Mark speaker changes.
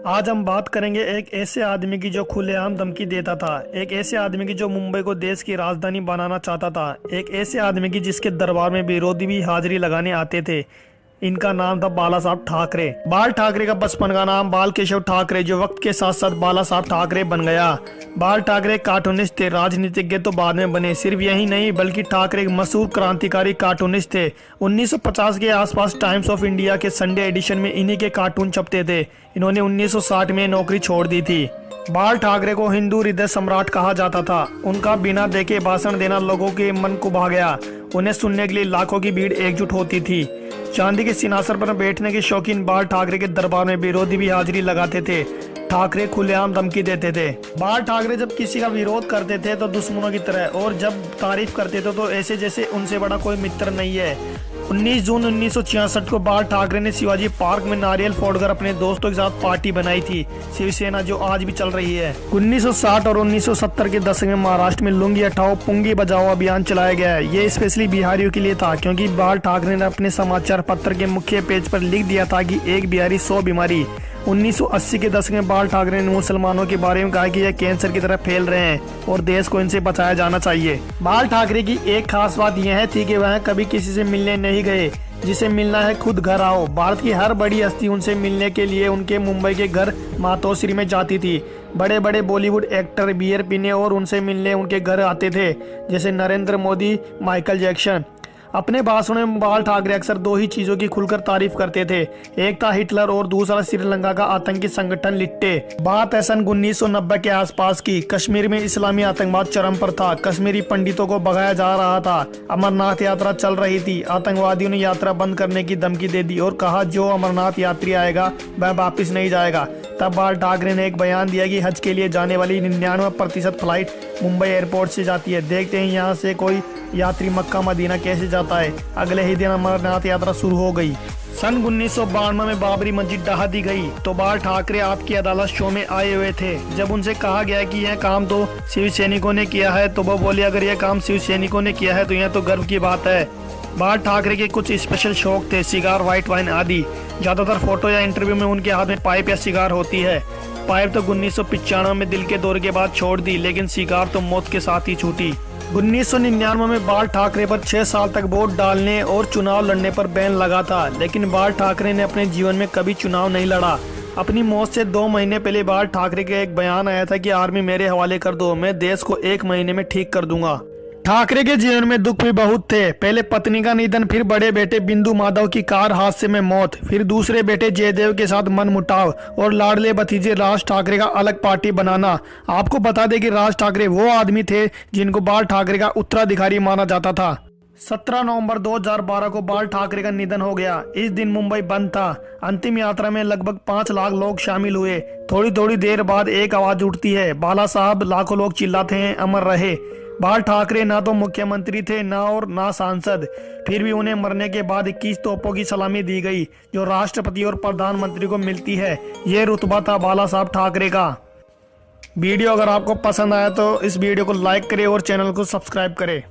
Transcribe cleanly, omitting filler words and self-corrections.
Speaker 1: आज हम बात करेंगे एक ऐसे आदमी की जो खुलेआम धमकी देता था, एक ऐसे आदमी की जो मुंबई को देश की राजधानी बनाना चाहता था, एक ऐसे आदमी की जिसके दरबार में विरोधी भी हाजिरी लगाने आते थे। इनका नाम था बाला साहब ठाकरे। बाल ठाकरे का बचपन का नाम बाल केशव ठाकरे, जो वक्त के साथ साथ बाला साहब ठाकरे बन गया। बाल ठाकरे कार्टूनिस्ट थे, राजनीतिज्ञ तो बाद में बने। सिर्फ यही नहीं बल्कि ठाकरे मशहूर क्रांतिकारी कार्टूनिस्ट थे। 1950 के आसपास टाइम्स ऑफ इंडिया के संडे एडिशन में इन्हीं के कार्टून छपते थे। इन्होंने 1960 में नौकरी छोड़ दी थी। बाल ठाकरे को हिंदू हृदय सम्राट कहा जाता था। उनका बिना देखे भाषण देना लोगों के मन को भा गया। उन्हें सुनने के लिए लाखों की भीड़ एकजुट होती थी। चांदी के सिंहासन पर बैठने के शौकीन बाल ठाकरे के दरबार में विरोधी भी हाजिरी लगाते थे। ठाकरे खुलेआम धमकी देते थे। बाल ठाकरे जब किसी का विरोध करते थे तो दुश्मनों की तरह, और जब तारीफ करते थे तो ऐसे जैसे उनसे बड़ा कोई मित्र नहीं है। 19 जून 1966 को बाल ठाकरे ने शिवाजी पार्क में नारियल फोड़कर अपने दोस्तों के साथ पार्टी बनाई थी, शिवसेना, जो आज भी चल रही है। 1960 और 1970 के दशक में महाराष्ट्र में लुंगी हटाओ पुंगी बजाओ अभियान चलाया गया है। ये स्पेशली बिहारियों के लिए था, क्योंकि बाल ठाकरे ने अपने समाचार पत्र के मुख्य पेज पर लिख दिया था कि एक बिहारी 100 बीमारी। 1980 के दशक में बाल ठाकरे ने मुसलमानों के बारे में कहा कि यह कैंसर की तरह फैल रहे हैं और देश को इनसे बचाया जाना चाहिए। बाल ठाकरे की एक खास बात यह थी कि वह कभी किसी से मिलने नहीं गए। जिसे मिलना है खुद घर आओ। भारत की हर बड़ी हस्ती उनसे मिलने के लिए उनके मुंबई के घर मातोश्री में जाती थी। बड़े बड़े बॉलीवुड एक्टर बियर पीने और उनसे मिलने उनके घर आते थे, जैसे नरेंद्र मोदी, माइकल जैक्सन। अपने भाषणों में बाल ठाकरे अक्सर दो ही चीजों की खुलकर तारीफ करते थे, एक था हिटलर और दूसरा श्रीलंका का आतंकी संगठन लिट्टे। बात है सन 1990 के आसपास की। कश्मीर में इस्लामी आतंकवाद चरम पर था। कश्मीरी पंडितों को भगाया जा रहा था। अमरनाथ यात्रा चल रही थी। आतंकवादियों ने यात्रा बंद करने की धमकी दे दी और कहा जो अमरनाथ यात्री आएगा वह वापिस नहीं जाएगा। तब बाल ठाकरे ने एक बयान दिया कि हज के लिए जाने वाली 99% फ्लाइट मुंबई एयरपोर्ट से जाती है। देखते हैं यहाँ से कोई यात्री मक्का मदीना कैसे जाता है। अगले ही दिन अमरनाथ यात्रा शुरू हो गई। सन 1992 में बाबरी मस्जिद ढहा दी गई तो बाल ठाकरे आपकी अदालत शो में आए हुए थे। जब उनसे कहा गया कि यह काम तो शिव सैनिकों ने किया है तो वो बोले अगर यह काम शिव सैनिकों ने किया है तो यह तो गर्व की बात है। बाल ठाकरे के कुछ स्पेशल शौक थे, सिगार, व्हाइट वाइन आदि। ज्यादातर फोटो या इंटरव्यू में उनके हाथ में पाइप या सिगार होती है। पाइप तो 1995 में दिल के दौरे के बाद छोड़ दी, लेकिन सिगार तो मौत के साथ ही छूटी। 1999 में बाल ठाकरे पर 6 साल तक वोट डालने और चुनाव लड़ने पर बैन लगा था, लेकिन बाल ठाकरे ने अपने जीवन में कभी चुनाव नहीं लड़ा। अपनी मौत से 2 महीने पहले बाल ठाकरे का एक बयान आया था कि आर्मी मेरे हवाले कर दो, मैं देश को 1 महीने में ठीक कर दूंगा। ठाकरे के जीवन में दुख भी बहुत थे। पहले पत्नी का निधन, फिर बड़े बेटे बिंदु माधव की कार हादसे में मौत, फिर दूसरे बेटे जयदेव के साथ मनमुटाव और लाडले भतीजे राज ठाकरे का अलग पार्टी बनाना। आपको बता दें कि राज ठाकरे वो आदमी थे जिनको बाल ठाकरे का उत्तराधिकारी माना जाता था। 17 नवंबर 2012 को बाल ठाकरे का निधन हो गया। इस दिन मुंबई बंद था। अंतिम यात्रा में लगभग 5 लाख लोग शामिल हुए। थोड़ी थोड़ी देर बाद एक आवाज उठती है, बाला साहब। लाखों लोग चिल्लाते हैं, अमर रहे। बाल ठाकरे ना तो मुख्यमंत्री थे ना सांसद, फिर भी उन्हें मरने के बाद 21 तोपों की सलामी दी गई, जो राष्ट्रपति और प्रधानमंत्री को मिलती है। ये रुतबा था बाला साहब ठाकरे का। वीडियो अगर आपको पसंद आया तो इस वीडियो को लाइक करें और चैनल को सब्सक्राइब करें।